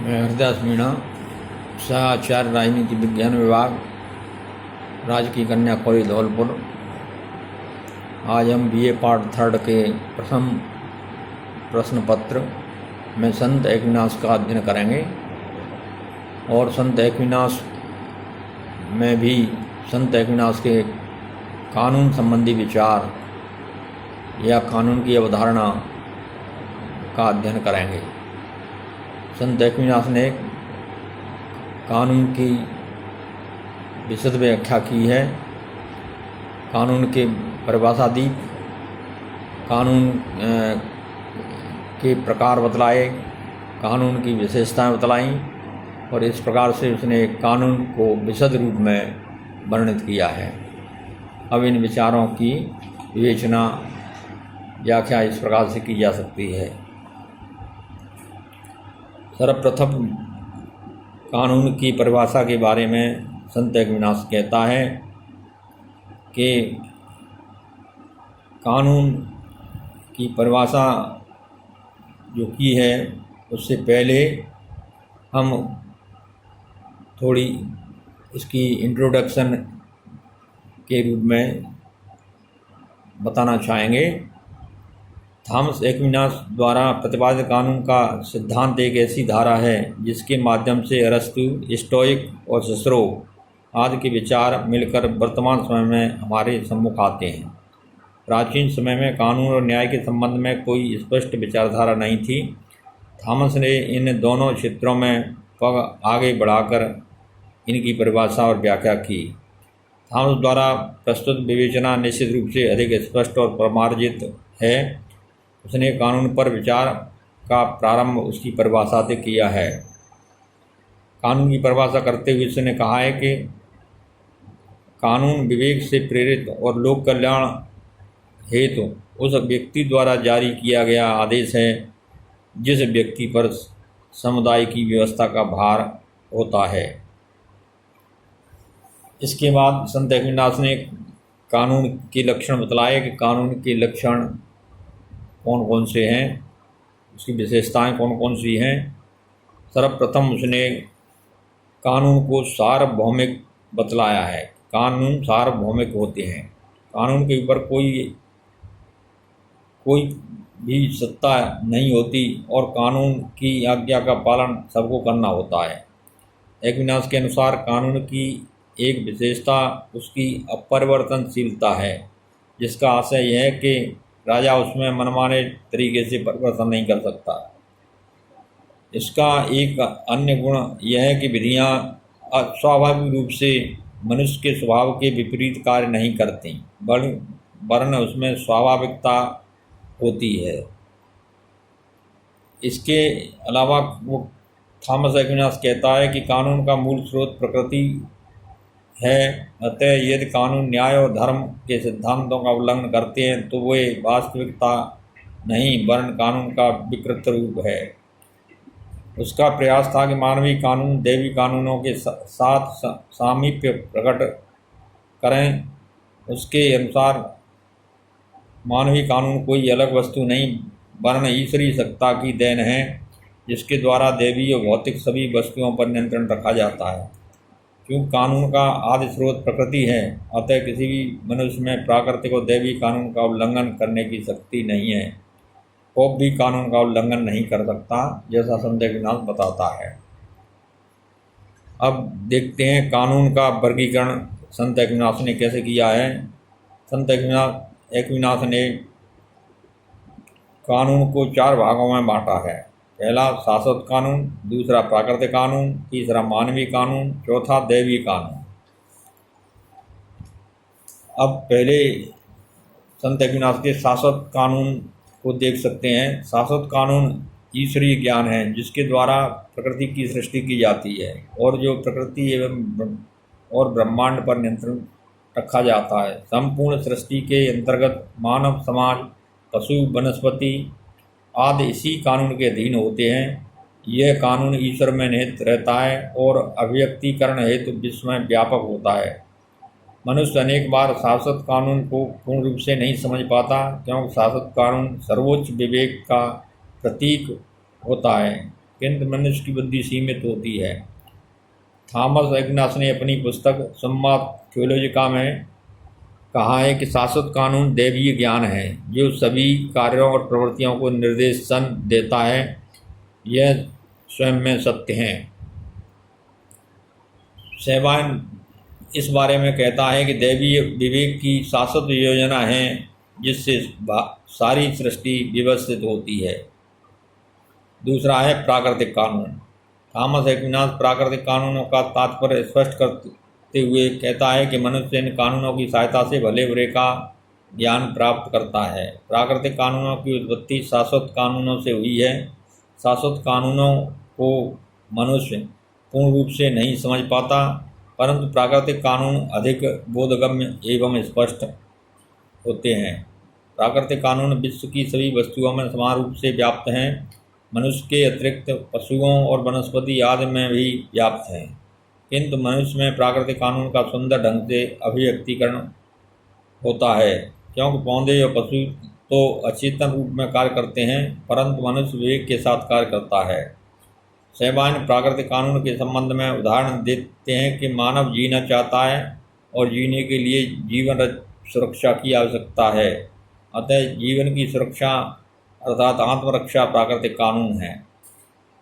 मैं हरदास मीणा, सह आचार्य राजनीति विज्ञान विभाग, राजकीय कन्या कॉलेज धौलपुर। आज हम बीए पार्ट 3 के प्रथम प्रश्न पत्र में संत एक्विनास का अध्ययन करेंगे और संत एक्विनास में भी संत एक्विनास के कानून संबंधी विचार या कानून की अवधारणा का अध्ययन करेंगे। संत एक्विनास ने कानून की विशद व्याख्या की है, कानून के परिभाषा दी, कानून के प्रकार बतलाए, कानून की विशेषताएं बतलाईं और इस प्रकार से उसने कानून को विशद रूप में वर्णित किया है। अब इन विचारों की विवेचना व्याख्या इस प्रकार से की जा सकती है। सर्वप्रथम कानून की परिभाषा के बारे में संत एक्विनास कहता है कि कानून की परिभाषा जो की है उससे पहले हम थोड़ी इसकी इंट्रोडक्शन के रूप में बताना चाहेंगे। थॉमस एक्विनास द्वारा प्रतिपादित कानून का सिद्धांत एक ऐसी धारा है जिसके माध्यम से अरस्तु, स्टोइक और सिसरो आदि के विचार मिलकर वर्तमान समय में हमारे सम्मुख आते हैं। प्राचीन समय में कानून और न्याय के संबंध में कोई स्पष्ट विचारधारा नहीं थी। थॉमस ने इन दोनों क्षेत्रों में पग आगे बढ़ाकर इनकी परिभाषा और व्याख्या की। थॉमस द्वारा प्रस्तुत विवेचना निश्चित रूप से अधिक स्पष्ट और प्रमार्जित है। उसने कानून पर विचार का प्रारंभ उसकी परिभाषा से किया है। कानून की परिभाषा करते हुए उसने कहा है कि कानून विवेक से प्रेरित और लोक कल्याण हेतु उस व्यक्ति द्वारा जारी किया गया आदेश है जिस व्यक्ति पर समुदाय की व्यवस्था का भार होता है। इसके बाद संत एक्विनास ने कानून के लक्षण बतलाए कि कानून के लक्षण कौन कौन से हैं, उसकी विशेषताएं कौन कौन सी हैं। सर्वप्रथम उसने कानून को सार्वभौमिक बतलाया है। कानून सार्वभौमिक होते हैं। कानून के ऊपर कोई भी सत्ता नहीं होती और कानून की आज्ञा का पालन सबको करना होता है। एक्विनास के अनुसार कानून की एक विशेषता उसकी अपरिवर्तनशीलता है, जिसका आशय यह है कि राजा उसमें मनमाने तरीके से परिवर्तन नहीं कर सकता। इसका एक अन्य गुण यह है कि विधियाँ स्वाभाविक रूप से मनुष्य के स्वभाव के विपरीत कार्य नहीं करती, वरन उसमें स्वाभाविकता होती है। इसके अलावा वो थॉमस एक्विनास कहता है कि कानून का मूल स्रोत प्रकृति है। अतः यदि कानून न्याय और धर्म के सिद्धांतों का उल्लंघन करते हैं तो वे वास्तविकता नहीं वरन कानून का विकृत रूप है। उसका प्रयास था कि मानवीय कानून दैवी कानूनों के साथ सामीप्य प्रकट करें। उसके अनुसार मानवीय कानून कोई अलग वस्तु नहीं वरन ईश्वरीय सत्ता की देन है, जिसके द्वारा दैवी और भौतिक सभी वस्तुओं पर नियंत्रण रखा जाता है। क्योंकि कानून का आदि स्रोत प्रकृति है, अतः किसी भी मनुष्य में प्राकृतिक और दैवी कानून का उल्लंघन करने की शक्ति नहीं है। कोई भी कानून का उल्लंघन नहीं कर सकता, जैसा संत एक्विनास बताता है। अब देखते हैं कानून का वर्गीकरण संत एक्विनास ने कैसे किया है। संत एक्विनास ने कानून को 4 भागों में बांटा है। पहला शाश्वत कानून, दूसरा प्राकृतिक कानून, तीसरा मानवीय कानून, चौथा दैवीय कानून। अब पहले संत एक्विनास के शाश्वत कानून को देख सकते हैं। शाश्वत कानून ईश्वरीय ज्ञान है जिसके द्वारा प्रकृति की सृष्टि की जाती है और जो प्रकृति एवं और ब्रह्मांड पर नियंत्रण रखा जाता है। संपूर्ण सृष्टि के अंतर्गत मानव समाज, पशु, वनस्पति आदि इसी कानून के अधीन होते हैं। यह कानून ईश्वर में निहित रहता है और अभिव्यक्तिकरण हेतु विश्व में व्यापक होता है। मनुष्य अनेक बार शाश्वत कानून को पूर्ण रूप से नहीं समझ पाता, क्योंकि शाश्वत कानून सर्वोच्च विवेक का प्रतीक होता है। किंतु मनुष्य की बुद्धि सीमित होती है। थॉमस एक्विनास ने अपनी पुस्तक सम्मा थियोलॉजिका में कहा है कि शाश्वत कानून दैवीय ज्ञान है जो सभी कार्यों और प्रवृत्तियों को निर्देशन देता है। यह स्वयं में सत्य है। सेबाइन इस बारे में कहता है कि दैवीय विवेक की शाश्वत योजना है जिससे सारी सृष्टि व्यवस्थित होती है। दूसरा है प्राकृतिक कानून। थॉमस एक्विनास प्राकृतिक कानूनों का तात्पर्य स्पष्ट करते हुए कहता है कि मनुष्य इन कानूनों की सहायता से भले बुरे का ज्ञान प्राप्त करता है। प्राकृतिक कानूनों की उत्पत्ति शाश्वत कानूनों से हुई है। शाश्वत कानूनों को मनुष्य पूर्ण रूप से नहीं समझ पाता, परंतु प्राकृतिक कानून अधिक बोधगम्य एवं स्पष्ट होते हैं। प्राकृतिक कानून विश्व की सभी वस्तुओं में समान रूप से व्याप्त हैं। मनुष्य के अतिरिक्त पशुओं और वनस्पति आदि में भी व्याप्त हैं, किंतु मनुष्य में प्राकृतिक कानून का सुंदर ढंग से अभिव्यक्तिकरण होता है, क्योंकि पौधे और पशु तो अचेतन रूप में कार्य करते हैं, परंतु मनुष्य विवेक के साथ कार्य करता है। सेबाइन प्राकृतिक कानून के संबंध में उदाहरण देते हैं कि मानव जीना चाहता है और जीने के लिए जीवन सुरक्षा की आवश्यकता है। अतः जीवन की सुरक्षा अर्थात आत्मरक्षा प्राकृतिक कानून है।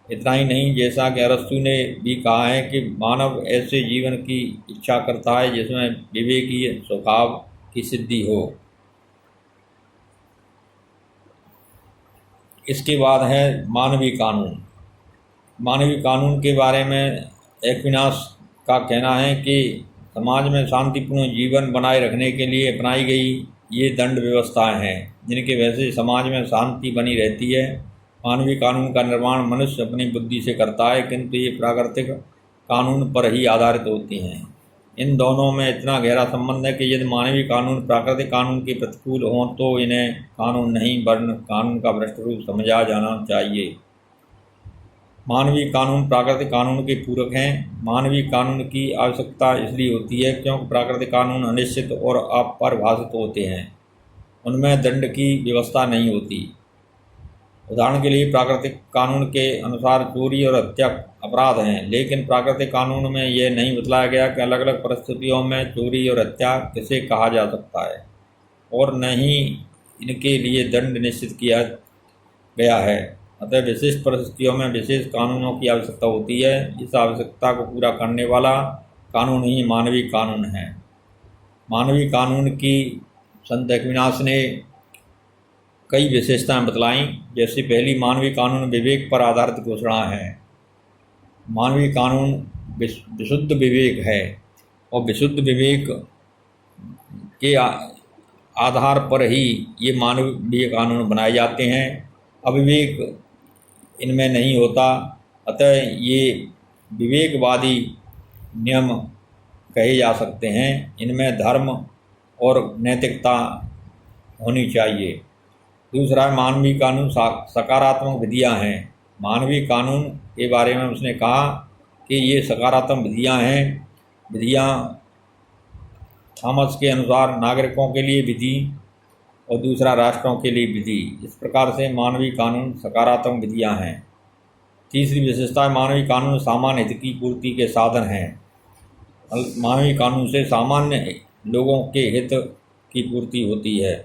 इतना ही नहीं, जैसा कि अरस्तु ने भी कहा है कि मानव ऐसे जीवन की इच्छा करता है जिसमें विवेकीय स्वभाव की सिद्धि हो। इसके बाद है मानवीय कानून। मानवीय कानून के बारे में एक्विनास का कहना है कि समाज में शांतिपूर्ण जीवन बनाए रखने के लिए अपनाई गई ये दंड व्यवस्थाएं हैं जिनके वजह से समाज में शांति बनी रहती है। मानवीय कानून का निर्माण मनुष्य अपनी बुद्धि से करता है, किंतु ये प्राकृतिक कानून पर ही आधारित होती हैं। इन दोनों में इतना गहरा संबंध है कि यदि मानवीय कानून प्राकृतिक कानून के प्रतिकूल हों तो इन्हें कानून नहीं वरन कानून का भ्रष्ट रूप समझा जाना चाहिए। मानवीय कानून प्राकृतिक कानून के पूरक हैं। मानवीय कानून की आवश्यकता इसलिए होती है क्योंकि प्राकृतिक कानून अनिश्चित और अपरिभाषित होते हैं, उनमें दंड की व्यवस्था नहीं होती। उदाहरण के लिए प्राकृतिक कानून के अनुसार चोरी और हत्या अपराध हैं, लेकिन प्राकृतिक कानून में यह नहीं बतलाया गया कि अलग अलग परिस्थितियों में चोरी और हत्या किसे कहा जा सकता है, और न ही इनके लिए दंड निश्चित किया गया है। अतः विशिष्ट परिस्थितियों में विशेष कानूनों की आवश्यकता होती है। इस आवश्यकता को पूरा करने वाला कानून ही मानवीय कानून है। मानवीय कानून की संत एक्विनास ने कई विशेषताएं बतलाईं। जैसे पहली, मानवीय कानून विवेक पर आधारित घोषणा है। मानवीय कानून विशुद्ध विवेक है और विशुद्ध विवेक के आधार पर ही ये मानवीय कानून बनाए जाते हैं। अविवेक इनमें नहीं होता, अतः ये विवेकवादी नियम कहे जा सकते हैं। इनमें धर्म और नैतिकता होनी चाहिए। दूसरा, मानवीय कानून सकारात्मक विधियां हैं। मानवीय कानून के बारे में उसने कहा कि ये सकारात्मक विधियां हैं। विधियां थॉमस के अनुसार नागरिकों के लिए विधि और दूसरा राष्ट्रों के लिए विधि। इस प्रकार से मानवीय कानून सकारात्मक विधियां हैं। तीसरी विशेषता, मानवीय कानून सामान्य हित की पूर्ति के साधन हैं। मानवीय कानून से सामान्य लोगों के हित की पूर्ति होती है।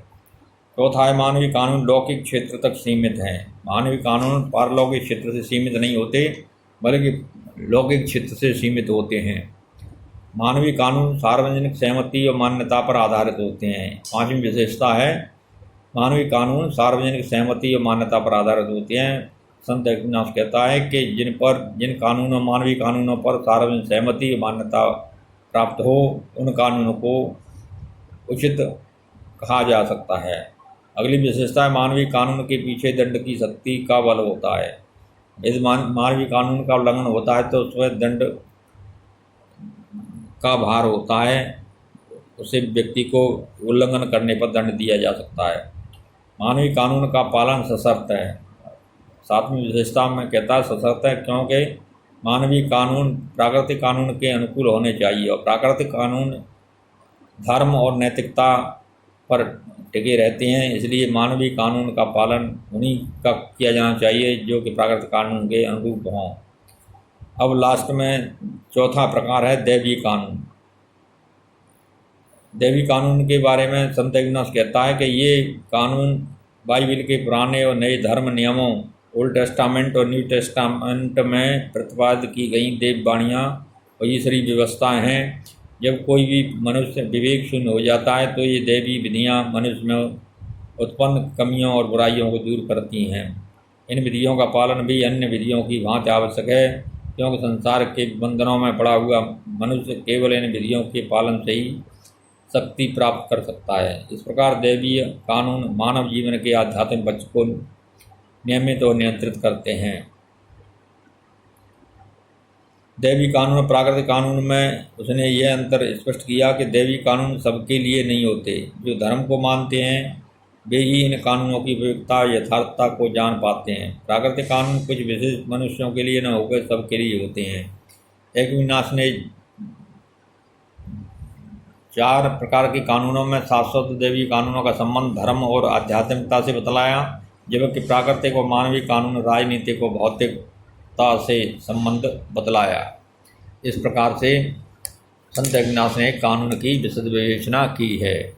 चौथा है, मानवीय कानून लौकिक क्षेत्र तक सीमित हैं। मानवीय कानून पारलौकिक क्षेत्र से सीमित नहीं होते, बल्कि लौकिक क्षेत्र से सीमित होते हैं। मानवीय कानून सार्वजनिक सहमति और मान्यता पर आधारित होते हैं। पांचवी विशेषता है, मानवीय कानून सार्वजनिक सहमति और मान्यता पर आधारित होते हैं। संत एक्विनास कहता है कि जिन मानवीय कानूनों पर सार्वजनिक सहमति और मान्यता प्राप्त हो, उन कानूनों को उचित कहा जा सकता है। अगली विशेषता है, मानवीय कानून के पीछे दंड की शक्ति का बल होता है। यदि मानवीय कानून का उल्लंघन होता है तो उसमें दंड का भार होता है। उसे व्यक्ति को उल्लंघन करने पर दंड दिया जा सकता है। मानवीय कानून का पालन सशर्त है। सातवीं विशेषता में कहता है सशर्त है, क्योंकि मानवीय कानून प्राकृतिक कानून के अनुकूल होने चाहिए और प्राकृतिक कानून धर्म और नैतिकता पर टिके रहते हैं। इसलिए मानवीय कानून का पालन उन्हीं का किया जाना चाहिए जो कि प्राकृतिक कानून के अनुरूप हों। अब लास्ट में चौथा प्रकार है दैवीय कानून। दैवीय कानून के बारे में संत इग्नास कहता है कि ये कानून बाइबिल के पुराने और नए धर्म नियमों, ओल्ड टेस्टामेंट और न्यू टेस्टामेंट में प्रतिपादित की गई देववाणियाँ और ईश्वरीय व्यवस्थाएं हैं। जब कोई भी मनुष्य विवेक शून्य हो जाता है तो ये दैवीय विधियाँ मनुष्य में उत्पन्न कमियों और बुराइयों को दूर करती हैं। इन विधियों का पालन भी अन्य विधियों की भांति आवश्यक है, क्योंकि संसार के बंधनों में पड़ा हुआ मनुष्य केवल इन विधियों के पालन से ही शक्ति प्राप्त कर सकता है। इस प्रकार दैवीय कानून मानव जीवन के आध्यात्मिक पक्ष को नियमित और नियंत्रित करते हैं। दैवीय कानून और प्राकृतिक कानून में उसने यह अंतर स्पष्ट किया कि दैवीय कानून सबके लिए नहीं होते। जो धर्म को मानते हैं वे ही इन कानूनों की उपयुक्तता यथार्थता को जान पाते हैं। प्राकृतिक कानून कुछ विशेष मनुष्यों के लिए न होकर सबके लिए होते हैं। एक्विनास ने 4 प्रकार के कानूनों में शाश्वत दैवीय कानूनों का संबंध धर्म और आध्यात्मिकता से बतलाया, जबकि प्राकृतिक और मानवीय कानून राजनीतिक और भौतिकता से संबंध बतलाया। इस प्रकार से संत इग्नास ने कानून की विशद विवेचना की है।